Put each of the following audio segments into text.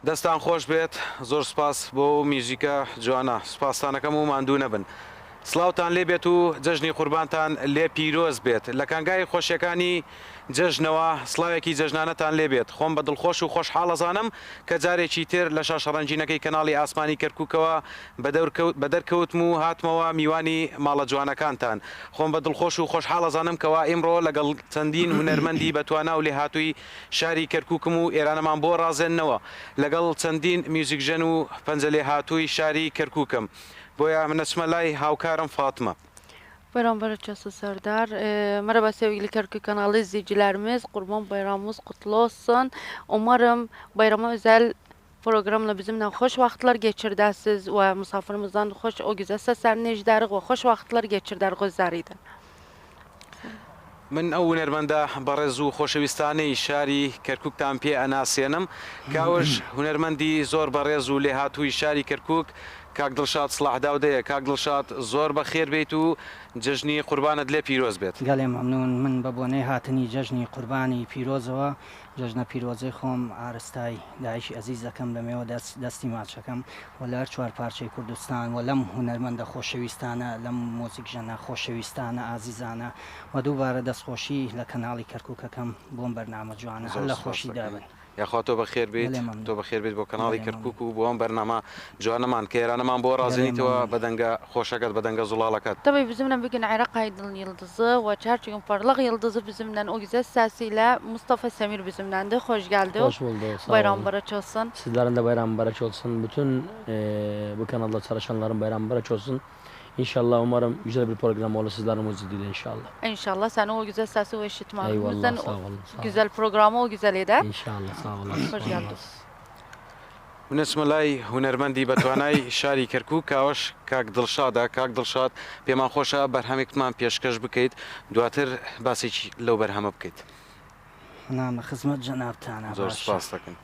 دەستان خۆش بێت زۆر سپاس بۆ میوزیکە جوانە سپاسانەکەم و ماندوو نەبن سڵاوتان لێ بێت و جەژنی قوربانتان لێ پیرۆز بێت لە کانگای خۆشیەکانی جەژنەوە سڵاوێکی جەژنانەتان لێ بێت خۆم بە دڵخۆش و خۆشحاڵەزانم کە جارێکی تر لە شاشەڕەنجینەکەی کەناڵی ئاسمانی کەرکووکەوە بە دەرکەوتم و هاتمەوە میوانی ماڵە جوانەکانتان خۆم بە دڵخۆش و خۆشحاڵەزانم کەوا ئێمڕۆ لەگەڵ چەندین هونەرمەندی بەتوانا و لێ هاتووی شاری کەرکووکم و ئێرانەمان بۆ ڕازێننەوە لەگەڵ چەندین میوزیکژەن و پەنجە لێ هاتووی شاری کەرکووکم بۆیە منەچمە لای هاوکارم فاتمە. Bayram Serdar. Merhaba sevgili Kerkük kanalı izleyicilerimiz. Kurban bayramımız kutlu olsun. Umarım bayrama özel programla bizimle hoş vakitler geçirdiniz ve misafirimizden hoş o güzel seslerini eşitledik ve hoş vakitler geçirdik gözleriydi. من ئەو هونەرمەندە بەڕێز و خۆشەویستانەی شاری کەرکووکتان پێ ئەناسێنم کاوش هونەرمەندی زۆر بەڕێز و لێ هاتووی شاری کەرکووک کاک دڵشاد سڵاحداودەیە کاک دڵشاد زۆر بە خێر بێت و جژنی قوربانت لێ پیرۆز بێت. گەڵێ مەمنون من بە بۆنەی هاتنی جەژنی قوربانی پیرۆزەوە جەژنە پیرۆزەی خۆم ئارستای دایشی ئەزیز دەکەم لەمێوە دەستی ماچەکەم و لە هەر چوار پارچەی کوردستان و لەم هونەرمەندە خۆشەویستانە لەم مۆزیک ژەنە خۆشەویستانە ئازیزانە و دووبارە دەستخۆشی لە کەناڵی کەرکووکەکەم بۆم بەرنامە جوانە هەر لە خۆشی دابن. یاخوا تۆ بەخێر بێت تۆ بەخێر بێت بۆ کەناڵی کەرکووک و بۆ ئەم بەرنامە جوانەمان کە ئێرانەمان بۆ ڕازێنیتەوە بەدەنگە خۆشەکەت بەدەنگە زوڵاڵەکەت. Tabii bizimle bugün Irak Aydın Yıldızı ve Çerçeğin Parlak Yıldızı bizimle o güzel sesiyle Mustafa Semir bizimle de hoş geldi. Hoş bulduk. Bayram barış olsun. Sizlerin de bayram barış olsun. Bütün bu kanalda çalışanların bayram barış olsun. İnşallah umarım güzel bir program olur sizlerin izniyle inşallah. İnşallah sen o güzel sesi ve işitmemizden Eyvallah, sağ olun, sağ olun. Güzel programı o güzel eder. İnşallah sağ olun. Hoş geldiniz. ونچمە لای هونەرمەندی بەتوانای شاری کەرکووک کاوەش کاک دڵشادە کاک دڵشاد پێمان خۆشە بەرهەمێکتمان پێشکەش بکەیت دواتر باسێکی لەو بەرهەمە بکەیت. نامە خزمەت جەنابتانە زۆر سپاس دەکەم.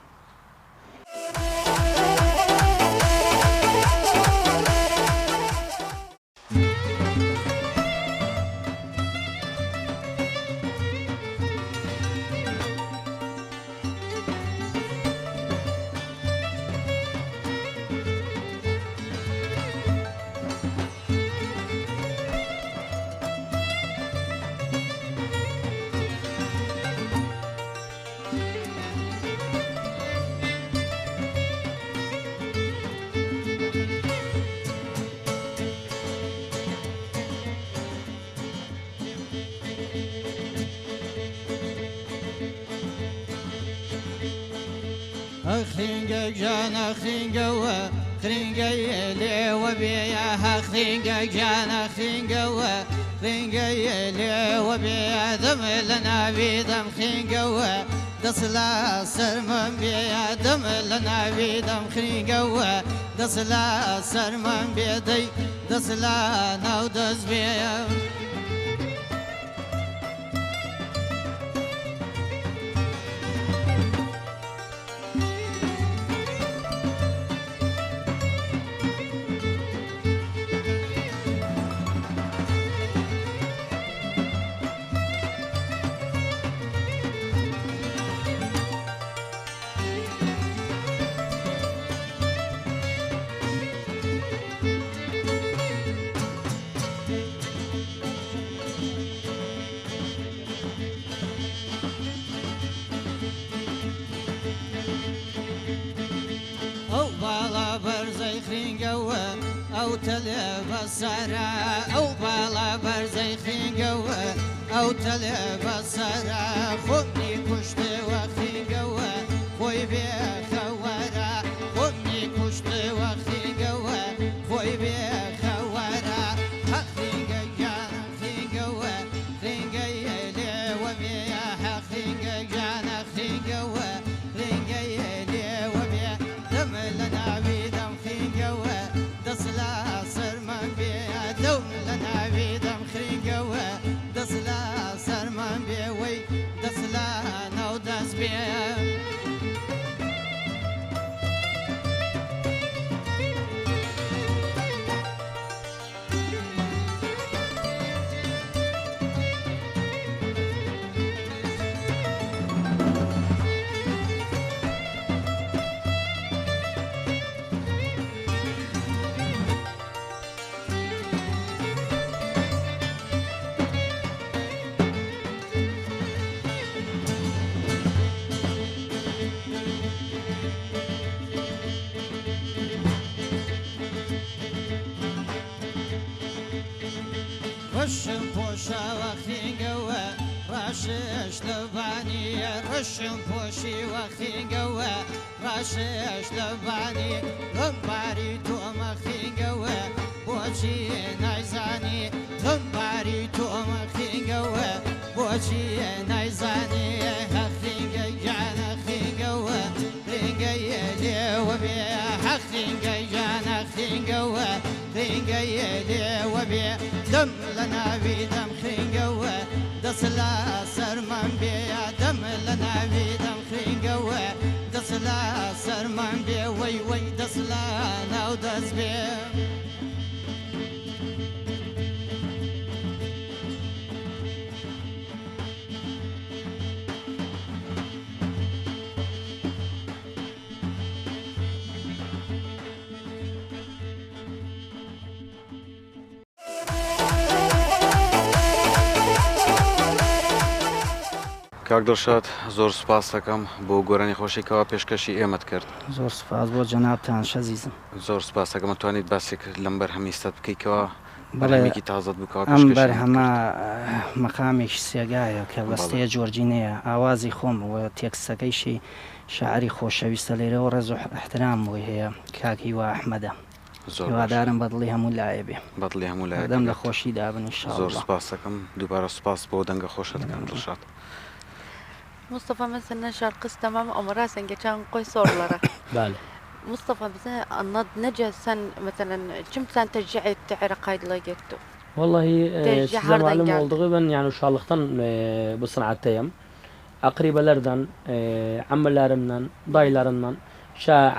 خرينجا جانا خرينجا خرينجا يلي وبيا خرينجا جانا خرينجا خرينجا يلي وبيا دم لنا بيدم خرينجا دسلا سرمن بيا دم لنا بيدم خرينجا دسلا سرمن بيدي دسلا نودز بيا أو تلب السرا أو بالا برزي خينجوا أو تلب السرا خذني كشت وخينجوا خوي بيا خوارا خذني كشت وخينجوا خوي بيا خوارا خينجا جانا خينجوا خينجا يلي وبيا خينجا جانا خينجوا خينجا يلي وبيا دم لنا بيدم خينجوا دسلا سرمان بيا دوم لنا بيدم خريقوا دسلا سرمان بيا وي دسلا رشم پوشا وخینگەوە ڕاشش لەبانی ڕشم پۆشی وەخینگەوە ڕاشش لەبانی لەمباری تۆمەخینگەوە بۆچی نایزانی لەمباری تۆمەخینگەوە بۆچی نایزانی هەخینگە گیانە خینگەوە خینگەیە لێوە بێ هەخینگە گیانە خینگەوە خینگەیە لێوە بێ دەم لە ناوی دەم خینگەوە دەست لە سەرمان بێ دەم لە ناوی دەم خینگەوە دەست لە سەرمان بێ وەی وەی دەست لە ناو دەست بێ کاک دڵشاد زۆر سوپاس دەکەم بۆ گۆرانی خۆشیکەوە پێشکەشی ئێمەت کرد زۆر سپاس بۆ جەنابتان شەزیزم زۆر سوپاس دەکەم توانیت باسێک لەم بەرهەمیستت بکەیتەوە بەڵێ بەرهەمێکی تازەت بکەوە ئەم بەرهەمە مەقامێکی سێگایە کە بەستەیە جۆرجینەیە ئاوازی خۆم و تێکسەکەیشی شاعری خۆشەویستە لێرەوە ڕێز و احترام بۆی هەیە کاکی وا ئەحمەدە هیوادارم بەدڵی هەموو لایە بێ بەدڵی هەموو لای دەم لە خۆشی دابن زۆر ئینشاءالله سوپاس دەکەم دووبارە سوپاس بۆ دەنگە خۆشت دەکەم دڵشاد Mustafa mesela şarkısı tamam ama sen geçen koy sorulara. بله Mustafa bize anlat nece sen mesela kim sen tercih تعرق هاي لقيته والله Tercih size hardan malum geldi? olduğu ben yani uşaklıktan bu sanattayım. Akribelerden, ammelerimden, dayılarımdan,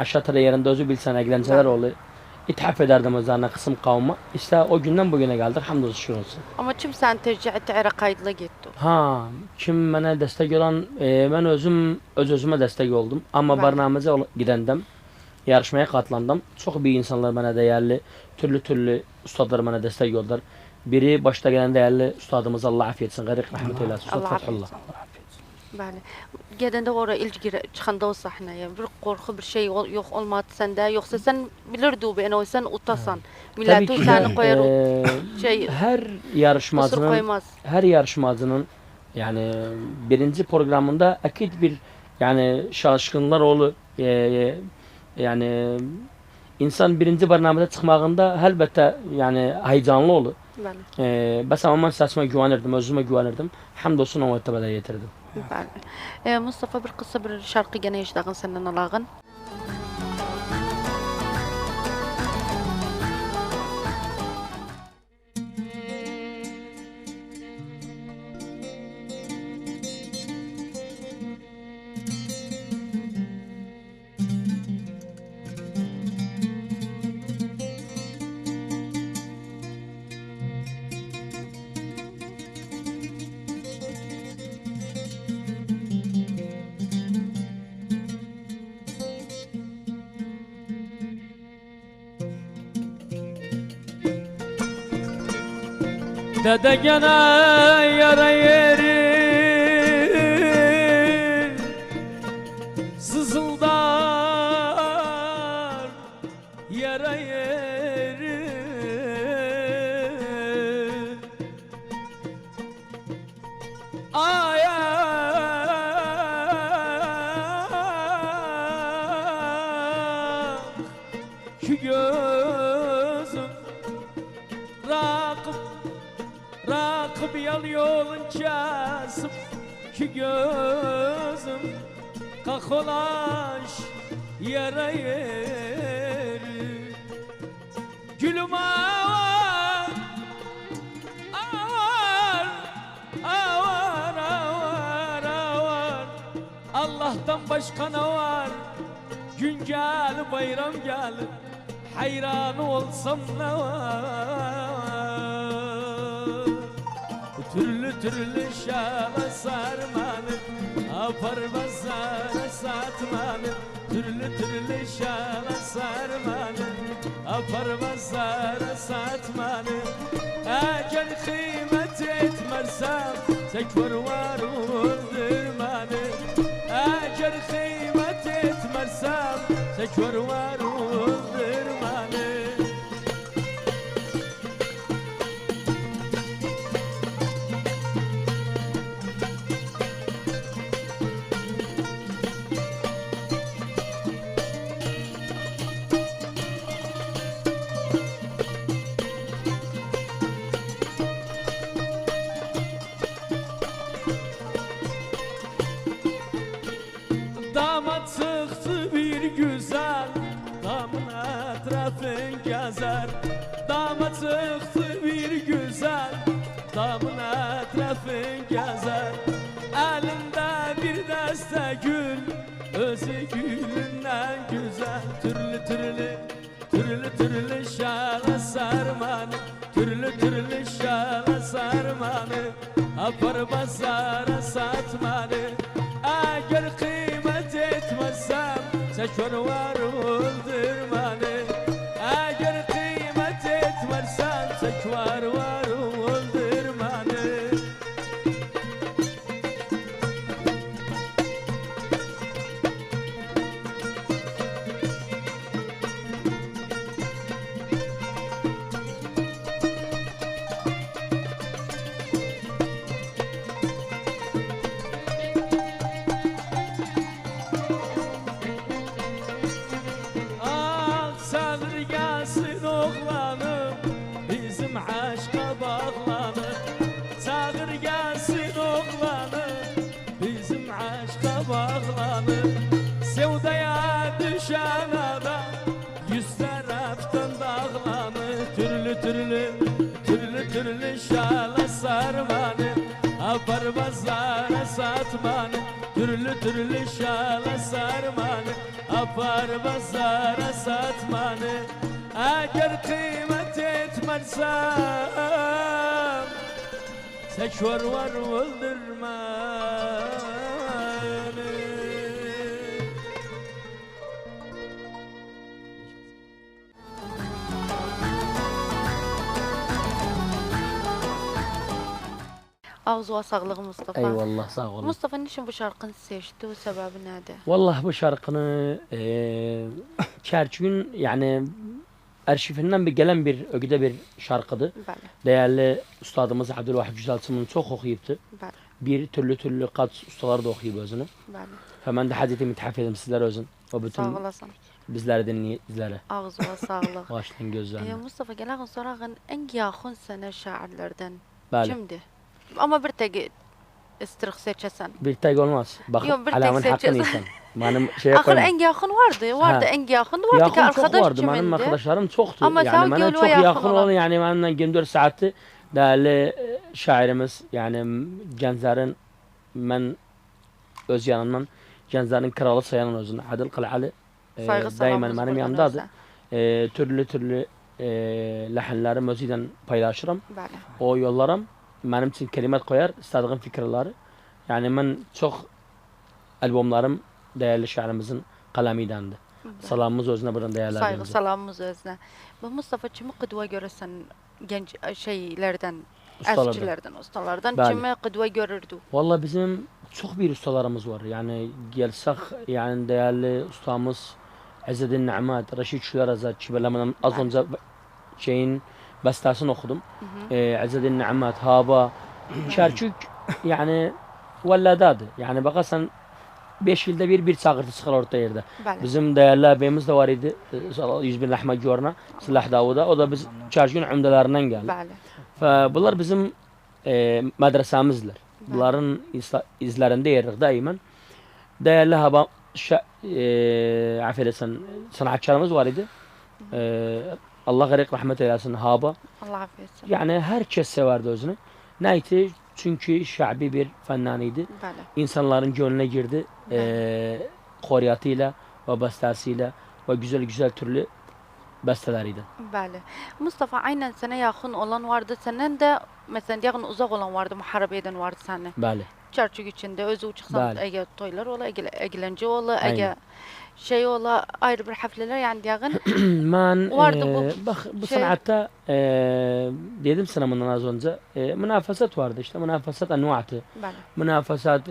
aşağı yerinde özü bilsen eğlenceler oldu. İthaf ederdim üzerine kısım kavma. İşte o günden bugüne geldik. Hamdolsun şükür olsun. Ama kim sen tercih تعرق هاي لقيته Ha, kim bana destek olan, ben özüme destek oldum. Ama Ben- barnamıza gidendim. Yarışmaya katlandım. Çok büyük insanlar bana değerli, türlü ustadlar bana destek oldular. Biri başta gelen değerli ustadımız Allah afiyet etsin. Garik rahmet eylesin. Ustad Allah Fethullah. Böyle gelende oraya ilk çıkanda o sahneye bir korku bir şey yok olmadı sende yoksa sen bilirdi beni o sen utasan Tabii milleti ki seni koyar şey her kusur yarışmacının koymaz. her yarışmacının yani birinci programında akit bir yani şaşkınlar olur yani insan birinci barnamada çıkmağında elbette yani heyecanlı olur. Böyle. Bes ama ben sesime güvenirdim, özüme güvenirdim. Hamdolsun o etibada getirdim. Böyle. Mustafa bir kısa bir şarkı gene iştahın senden alağın. Dede gene yara yeri sızıldar yara yeri ay şu gözüm Rakıp yal yolun kesip ki gözüm kakolaş yara yeri Gülüm avar avar avar avar avar Allah'tan başka ne var gün gel bayram gel hayran olsam ne var Türlü şala sarmanı apar bazara satmanı Türlü şala sarmanı apar bazara satmanı Eğer kıymet etmersem tekrar var öldürmanı Eğer kıymet etmersem tekrar var öldürmanı çıktı bir güzel, damın etrafın gezer. Elinde bir deste gül, özü gülünden güzel. Türlü türlü, türlü türlü şale sarmanı, türlü türlü şale sarmanı, apar pazara satmanı. Eğer kıymet etmezsem, seçer var öldürmanı. Eğer kıymet etmezsem, seçer var öldürmanı. Ah sanır gelsin oğlanım, bizim aşka bağlanır. Çağır gelsin oğlanım, bizim aşka bağlanır. Sevdaya düşen adam, yüz taraftan dağlanır. Türlü türlü, türlü türlü şala sarmanı, apar pazara satmanı. Türlü türlü şala sarmanı, apar pazara satmanı. Eğer kıymet etmezsem, seçer var öldürmanı. Ağzı sağlığı Mustafa. Eyvallah sağ olun. Mustafa niçin bu şarkını seçti ve sebebi nedir? Vallahi bu şarkını Çerçük'ün yani arşivinden bir gelen bir ögüde bir şarkıdı. Bəli, Değerli ustadımız Abdülvahid Güzelçim'in çok okuyuptu. bəli, Bir türlü kat ustalar da okuyup özünü. bəli. Hemen de hadisi mithaf edeyim sizler özün. O Sağ bütün olasın. bizleri dinleyicilere. Ağzı sağlık. Başlayın gözlerine. Mustafa gelen sorağın en yakın sana şairlerden Bəli. kimdi? Ama bir tek istirq seçesen. Bir tek olmaz. Bak Yok, bir tek alamın hakkını seçeceğiz. insan. Benim şeye Ahır koyma. en yakın vardı. Vardı Ha. en yakın vardı ki Yakın çok arkadaş vardı. Benim kimindi? arkadaşlarım çoktu. Ama sen yani bana gönlü çok yakın yakın olan. olan yani benimle 24 saati değerli şairimiz yani Genzer'in ben öz yanımdan Genzer'in kralı sayan özünü Adil Kıl'alı Saygı daima salamımız benim buradan yanımdadır. özle. Türlü lahinlerimi özüyle paylaşırım. Bəli. O yollarım benim için kelimet koyar istediğim fikirleri. Yani ben çok albümlerim değerli şairimizin kalemiydendi. Salamımız özüne buradan Saygı değerlerimize. salamımız özle. Bu Mustafa kimi kıdva görürsen genç şeylerden, Ustalardan. eskilerden, ustalardan Bəli. kimi kıdva görürdü? Vallahi bizim çok bir ustalarımız var. Yani gelsek yani değerli ustamız İzzedin Ni'mat, Reşit Şülerazat, Çibelem'in az önce şeyin bestasını okudum. İzzedin Ni'mat, Haba, Çerçük yani valladadı. Yani bakarsan 5 yılda bir çağırtı çıkar orta yerde. Bəli. Bizim değerli abimiz de var idi. 100 bin Ahmet Giorna, Sılah Davud'a. O da biz Çerçük'ün ümdelerinden geldi. Bəli. Bunlar bizim medresemizler. Bunların izlerinde yeririk daima. Değerli haba affedersin sanatçılarımız var idi. Allah garip rahmet eylesin haba. Allah affetsin. Yani herkes severdi özünü. Neydi? Çünkü şabi bir fennanıydı. Bəli. İnsanların gönlüne girdi. Koriyatıyla ve bestasıyla ve güzel türlü besteleriydi. Bəli. Mustafa aynen sana yakın olan vardı. Senden de mesela yakın uzak olan vardı. Muharebeden vardı sana. Bəli. Çarçuk içinde özü uçuksan Bəli. ege toylar ola, eğlence ola, Aynen. ege şey ola, ayrı bir hafleler yani yakın. Ben Vardı bak bu şey- sanatta dedim sana bundan az önce münafasat vardı işte münafasat envaatı. Bəli. Münafasat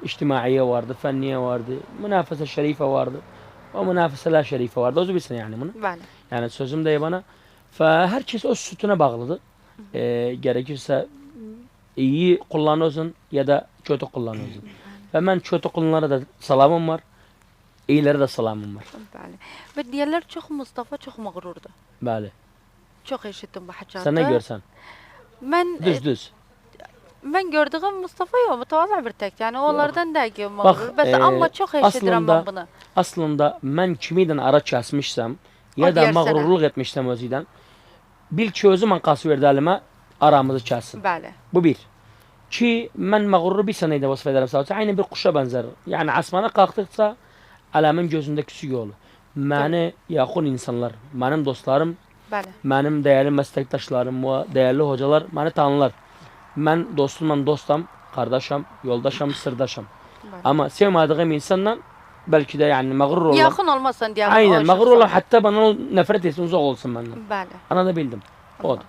اجتماعية vardı, fenniye vardı, münafasa şerife vardı. O münafasa la şerife vardı. O bilsin yani bunu. Bəli. Yani sözüm de bana. Herkes o sütüne bağlıdır. Gerekirse iyi kullanıyorsun ya da kötü kullanıyorsun. Ve ben kötü kullananlara da salamım var. İyilere de salamım var. Bəli. Ve diğerler çok Mustafa çok mağrurdu. Bəli. Çok eşittim bu hacatı. Sen ne görsen? Ben Düz. ben gördüğüm Mustafa yok mütevazı bir tek. Yani onlardan da ki mağrur. Bes ama çok eşidirəm aslında- ben bunu. Aslında ben kimiden ara kesmişsem ya da diğer sene. mağrurluk etmiştim özüden. Bil ki özüm ankası verdi aramızı çalsın. Bəli. Bu bir. Ki ben mağruru bir seneyde vasf ederim sadece. Aynı bir kuşa benzer. Yani asmana kalktıkça alamın gözünde küçük yolu. Beni yakın insanlar, benim dostlarım, Bəli. benim değerli meslektaşlarım ve değerli hocalar beni tanırlar. Ben dostumla dostum, kardeşim, yoldaşım, sırdaşım. Bəli. Ama sevmediğim insanla belki de yani mağrur olan. Yaxın olmasan diyelim. Aynen o mağrur şəxsən. olan hatta bana o nefret etsin uzak olsun benden. Bəli. Ana da bildim. O da.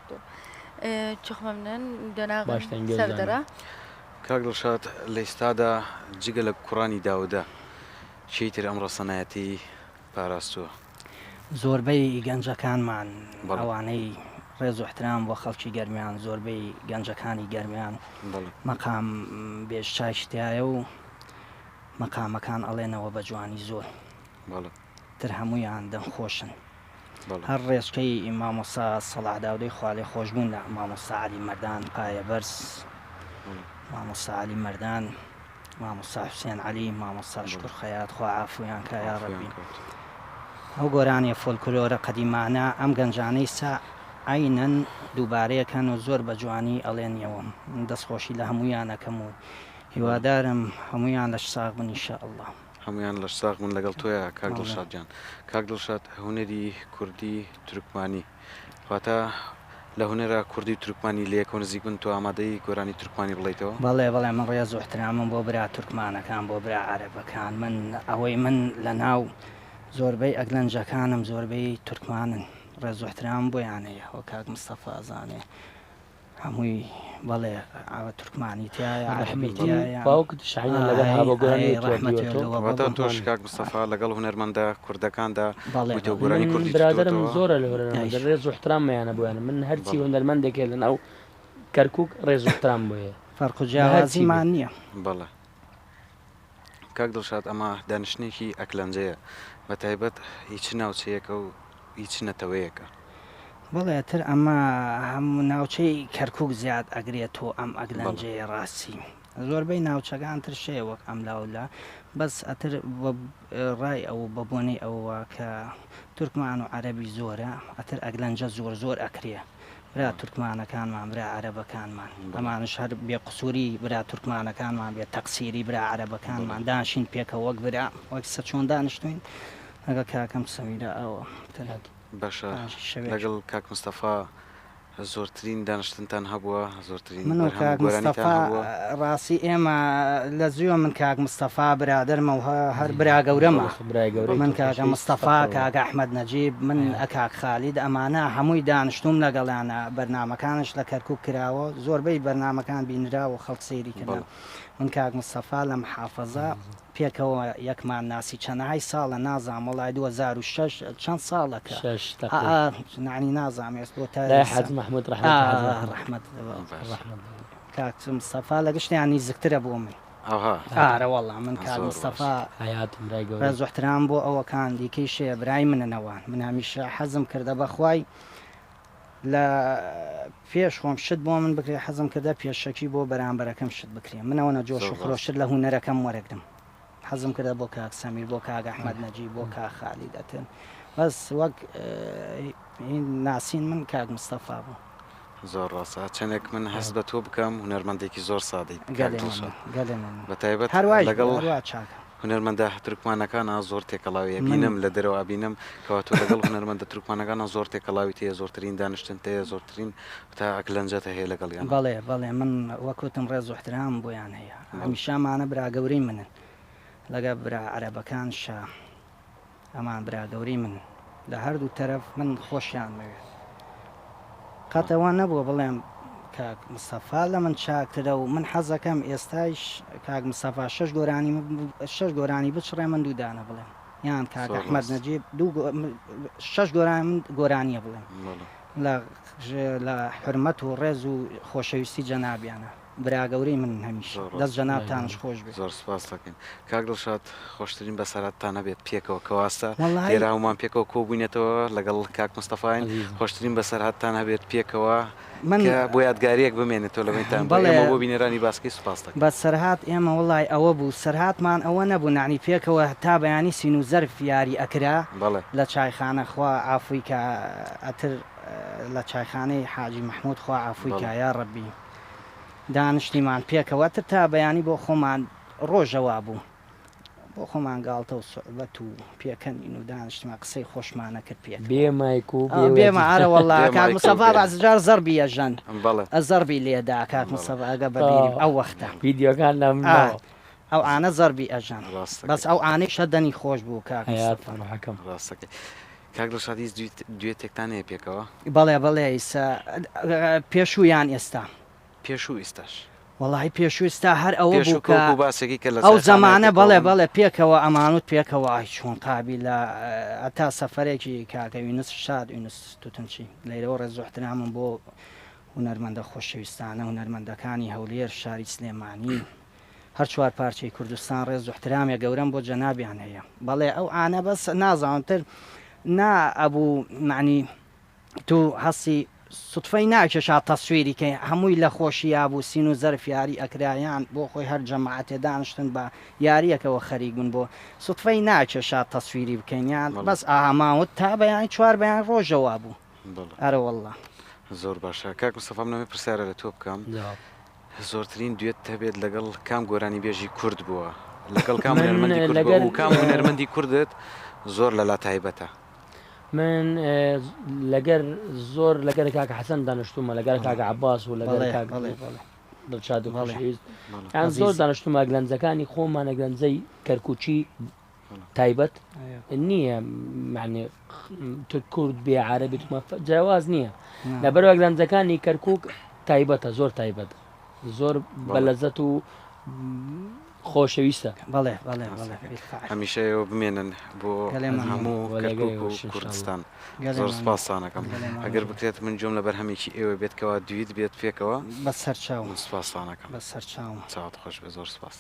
Çox məmnun. Dönəğim Başdan gözləmə. Səvdərə. کاک دڵشاد لە ئێستادا جگە لە کوڕانی داودا چیتر ئەمڕۆ سەنایەتی پاراستووە زۆربەی گەنجەکانمان بەڵێ. ئەوانەی ڕێز و احترام بۆ خەڵکی گەرمیان زۆربەی گەنجەکانی گەرمیان بەڵێ مەقام بێشتایشتایە و مەقامەکان ئەڵێنەوە بە جوانی زۆر بەڵێ تر هەمویان دەمخۆشن بەڵێ هەر ڕێزکەی مامۆستا سەڵاح داودەی خوالێ خۆشببوون لە مامۆستا عەلی مەردان پایە بەرز مامۆستا عەلی مەردان مامۆستا حوسێن عەلی مامۆستا شکر خەیات خوا عافویان کە یا ڕەبی ئەو گۆرانی فۆلکلۆرە قەدیمانە ئەم گەنجانەی سا عینەن دووبارەیەکەن و زۆر بە جوانی ئەڵێنیەوە دەستخۆشی لە هەمویانەکەم و هیوادارم هەمویان لەش ساغ بن ئینشاءالله هەمویان لە ساغ بوون لەگەڵ تۆیە کاک دڵشاد جان کاک دڵشاد هونەری کوردی تورکمانی واتە لە هونەرە کوردی و تورکمانی لە یەکەوە نزیک بن تۆ ئامادەی گۆرانی تورکمانی بڵیتەوە بەڵێ بەڵێ من ڕێز و احترامم بۆ برا تورکمانەکان بۆ برا عەرەبەکان من ئەوەی من لە ناو زۆربەی ئەگلەنجەکانم زۆربەی تورکمانن ڕێز و احترام بۆیان هەیە وە کاک مستەفا ئازانێ هەمووی بەڵێ ئاوە تورکمانی تایە عەرەبی تایە باوکت شعینە لەگەڵ هابۆگۆرانی واتە تۆش کاک مستەفا لەگەڵ هونەرمەندە کوردەکاندا بەڵێ بوویتە گۆرانی کوردی برادرم تورکمانەوە زۆرە لە هەرێمەندە ڕێز و احترامیانە بۆیانە من هەرچی هونەرمەندێکێ لەن ئەو کەرکووک ڕێز و احترام بۆیە فەرق و جیاوازیمان نییە بەڵێ کاک دڵشاد ئەمە دانیشتێکی ئەکلەنجەیە بە تایبەت هیچ ناوچەیەکە و هیچ نەتەوەیەکە بەڵێ تر ئەمە هەموو ناوچەی کەرکووک زیاد ئەگرێتەوە ئەم ئەگلەنجەیە ڕاستی زۆربەی ناوچەکان تر شەیە وەک ئەم لاولا بەس ئەتر ڕای ئەو بەبوونی ئەوە کە تورکمان و عەرەبی زۆرە ئەتر ئەگلەنجە زۆر زۆر ئەکرێ برا تورکمانەکانمان برا عەرەبەکانمان ئەمانش هەر بێ قسووری برا تورکمانەکانمان بێ تەقسیری برا عەرەبەکانمان دانشین پێکە وەک برا وەک سە چۆن دانیشتوین ئەگە کاکەم سەمیرە ئەوە باشە لەگەڵ کاک مستەفا زۆرترین دانیشتنتان هەبووە زۆرترین من و کاک مستەفا ڕاستی ئێمە لە زووە من کاک مستەفا برادرمە و هەر برا گەورەمە من کاکە مستەفا کاک ئەحمەد نەجیب من ئەکاک خالید ئەمانە هەمووی دانیشتوم لەگەڵیانە بەرنامەکانش لە کەرکووک کراوە زۆربەی بەرنامەکان بینراوە خەڵک سەیری کردن من کاک مستەفا لە محافەزە پێکەوە یەکمان ناسی چەندەهای ساڵە نازام وەڵای 2006 چەند ساڵەکە نانی نازام ێست بۆ تا حەج محمود ڕەحمەت کاک مستەفا لە گشتیان نزیکترە بۆ من ئارە وەڵام من کاک مستەفا ڕێز و احترام بۆ ئەوەکان دیکەی شەیە برای منەوە من هەمیشە حەزم کردە بەخوای لە پێش خۆم شت بۆ من بکرێ حەزم کردە پێشەکی بۆ بەرامبەرەکەم شت بکرێ منەوە نەجۆش و خۆشت لە هونەرەکەم وەرەگرم حەزم کردە بۆ کاک سەمیر بۆ کاک ئەحمەد نەجیب بۆ کاک خالید ئەتن بەس وەک ناسین من کاک مستەفا بوو زۆر ڕاستە چەندێک من هەست بە تۆ بکەم هونەرمەندێکی زۆر سادەی بە تایبەت لەگەڵ هونەرمەندە تورکمانەکانە زۆر تێکەڵاویە بینم لە دەرەوە بینم کەواتۆ لەگەڵ هونەرمەندە تورکمانەکانە زۆر تێکەڵاوی تەیە زۆرترین دانیشتن تەیە زۆرترین تا ئەکلەنجەتە هەیە لەگەڵیان بەڵێ بەڵێ من وەکوتم ڕێز و احترام بۆیان هەیە هەمیشەمانە برا گەورەی منن لەگە برا عەرەبەکان شا ئەمان برا گەورەی من لە هەردوو تەرەف من خۆشیان مەوێت قەتەوە نەبووە بڵێم کاک مستەفا لە من چاکترە و من حەزەکەم ئێستایش کاک مستەفا 6 گۆرانی بچڕێ من دوودانە بڵێم یان کاک ئەحمەد نەجیب 6 گۆرانی من گۆرانیە بڵێم لە حرمەت و ڕێز و خۆشەویستی جەنابیانە براگەورەی من هەمیشە زۆر دەست جەنابتانش خۆش بێت. زۆر سپاس دەکەین کاک دڵشاد خۆشترین بەسەراتتان هەبێت پێکەوە کەواستە وەڵاهی لێرە هەمومان پێکەوە کۆبووینێتەوە لەگەڵ کاک مستەفاین خۆشترین بەسەرهاتتان هەبێت پێکەوە کە بۆ یادگاریەک بمێنێتەوە لەوەیتان بەڵێ. بۆ بینێرانی باسکی سوپاس دەکەین. بە سەرهات ئێمە وڵای ئەوە بوو سەرهاتمان ئەوە نەبوو نانی پێکەوە تا بەیانی سین و زەرف یاری ئەکرا بەڵێ لە چایخانە خوا ئافووی کە ئەتر لە چایخانەی حاجی مححمود خوا ئافووی بەڵێ. کە یا ڕەبی دانیشتیمان پێکەوەتر تا بەیانی بۆ خۆمان ڕۆژەوا بوو بۆ خۆمان گاڵتە و سوعبەت و پێکەنین و دانیشتمان قسەی خۆشمانە کرد پێ بێمایک و بێمە ئارە وەڵا بێ کاک مایک و مستەفا بێ. بەزجار زەربی ئەژەن بەڵێ ئەزەربی لێدا کاک مستەفا ئەگە بەبیری ئەو وەختە ڤیددیۆکان لەم ئەو ئانە زەربی ئەژەن ڕاستەکەی. بەس ئەو ئانەی شەدەنی خۆش بوو کاک حیات مستەفا. ڕحەکەم ڕاستەکەی کاک دڵشادی دوێتێکتان هەیە پێکەوە بەڵێ بەڵێ ئیسا پێشویان ئێستا پێشوو ئیستاش وەڵی پێشویستا هەر ئەوە پێشوو بوو کۆک و کە باسێکی کە لە ئەو چایخانەیەک زەمانە بەڵێ کۆبوون. بەڵێ پێکەوە ئەمانوت پێکەوە ئای چۆن قابی لە ئەتا سەفەرێکی کاکەوینس شاد وینس توتنچی لەیرەوە ڕێزۆحترامم بۆ هونەرمەندە خۆشەویستانە هونەرمەندەکانی هەولێر شاری سلێمانی هەر چوار پارچەی کوردستان ڕێز و احترامێ گەورەم بۆ جەنابیان هەیە بەڵێ ئەو ئانە بەس نازانتر نا ئەبوو معنی تو هەستی سوتفەی ناکێشا تەسویری کە هەمووی لە خۆشی بوو سین و زەرف یاری ئەکرایان بۆ خۆی هەر جەماعەتێ دانیشتن بە یاریەکەوە خەریکبوون بۆ سوتفەی ناکێشا تەسویری بکەینیان بەس ئاماوت تا بەیان چوار بەیان ڕۆژەوە بوو ئەرە وەڵڵا زۆر باشە کاک مستەفام نەمێ پرسیارە لە تۆ بکەم زۆرترین دوێت هەبێت لەگەڵ کام گۆرانی بێژی کورد بووە لەگەڵ کام هونەرمەندی کورد بووە و کام هونەرمەندی کوردت زۆر لەلا تایبەتە من لەگەر زۆر لەگەر کاکە حەسەن دانیشتومە لەگەر کاکە عەباس و لەگەر دڵشاد و خۆشەویست یان زۆر دانیشتومە گەنجەکانی خۆمانە گەنجەی کەرکوچی تایبەت نییە معنی کورد بێ عەرەبی جیاواز نییە لەبەرەوە گەنجەکانی کەرکووک تایبەتە زۆر تایبەت زۆر بەلەزەت و خۆشەویستە بەڵێ هەمیشەیەوە بمێنن بۆ هەموو کەرکووک و کوردستان زۆر سپاسانەکەم ئەگەر بکرێت من جۆم لە بەرهەمێکی ئێوە بێتکەوە دوید بێت پێکەوە بە سەرچاو سپاسانەکەم بە سەرچاو چاوت خۆش بێ زۆر سپاس.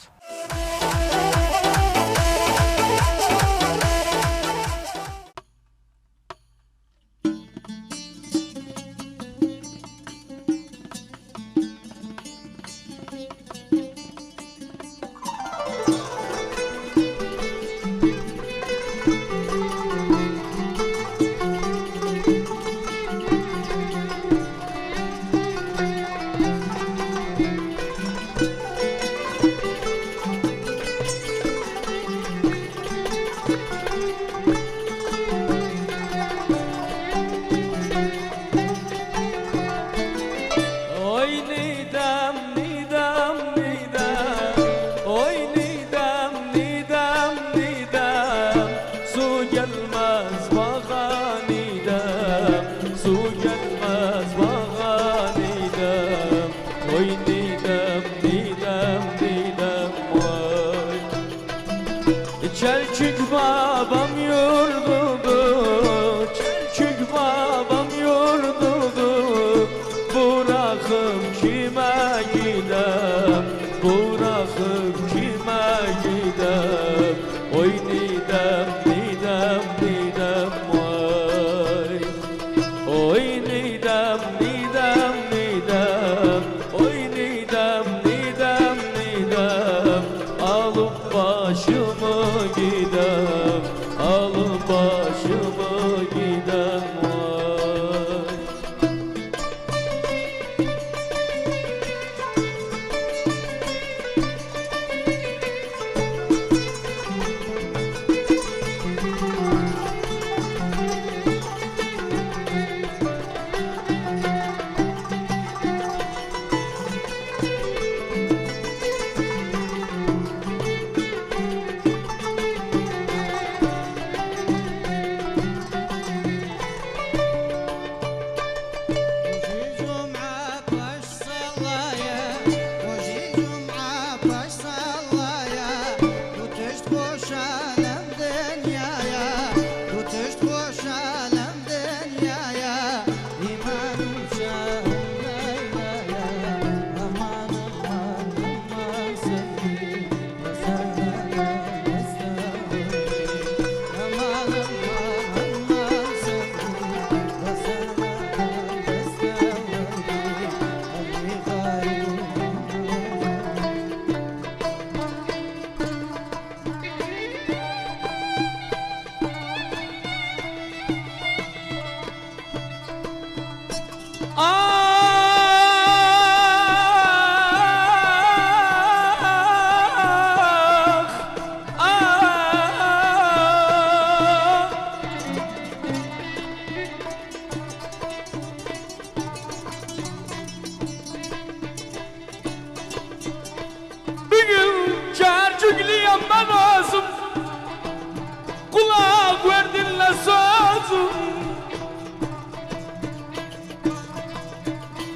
kulak verdinle sözüm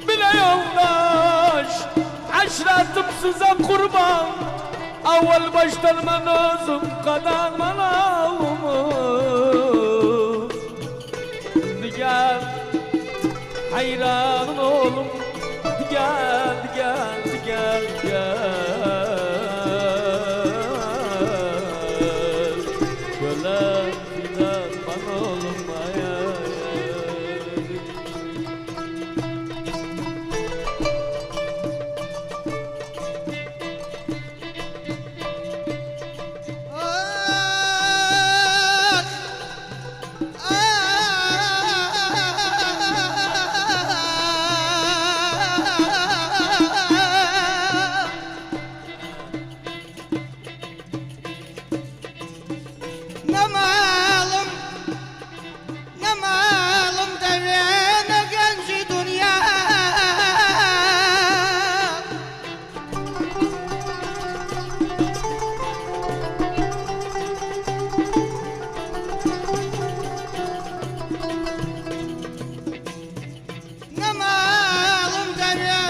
bile yoldaş aşiretim size kurban Avval baştan ben özüm kadar manavımız Gel hayran oğlum Gel gel gel gel Şöyle fidan bana oğlum ay ay Ne malım devene genci dünya Ne malım devene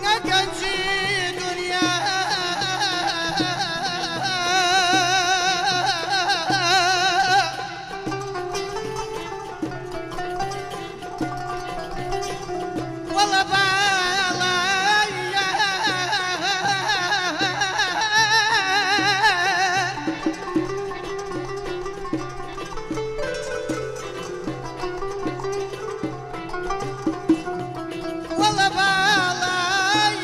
Ne genci dünya Valla bağlay Valla bağlay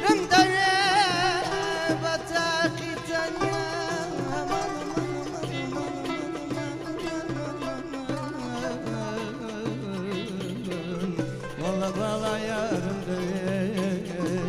Rımdaya bataki tanya Valla bağlay rımdaya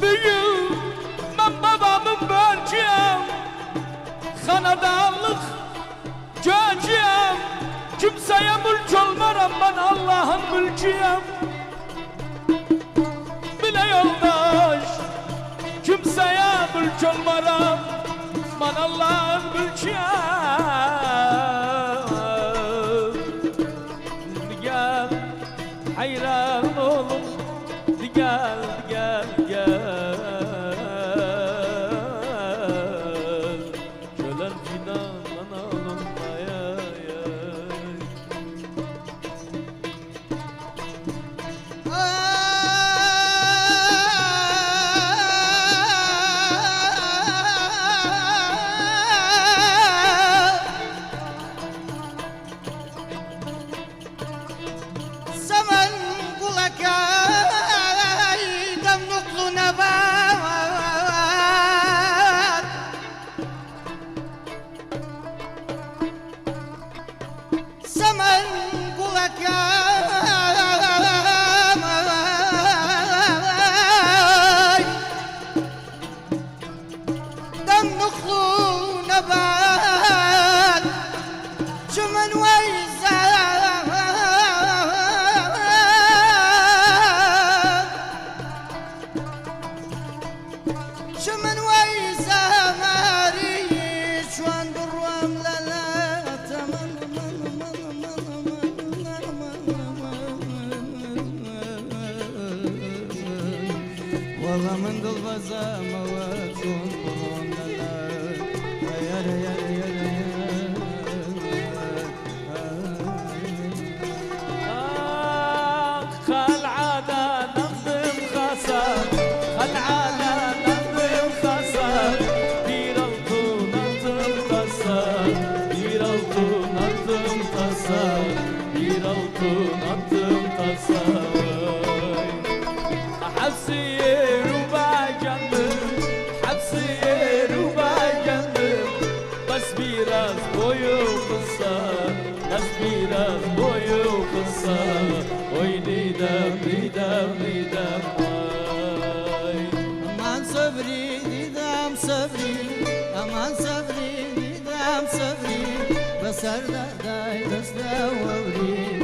Büyük ben babamın böleceğim Kanadanlık çocuğum Kimseye mülk olmaram ben Allah'ın mülküyüm Bile yoldaş Kimseye mülk olmaram ben Allah'ın mülküyüm Gel hayran oğlum Gel gel gel Şölen fidan bana oğlum ay ay Zaman kulakay damluklu nebat Zaman kulakay damluklu nebat Çumen vayza شمن ويسا ماري شوان دروام لا تمن والله من دل بزا مواتون قرون لا يا يا يا خالعادة نظم خسر خالعادة نظم خسر بيرالتو نظم خسر بيرالتو نظم خسر بيرالتو نظم boyu kısa Naz biraz boyu kısa Oy didem didem didem vay Aman sabri didam sabri Aman sabri didam sabri Basar da day das da wavri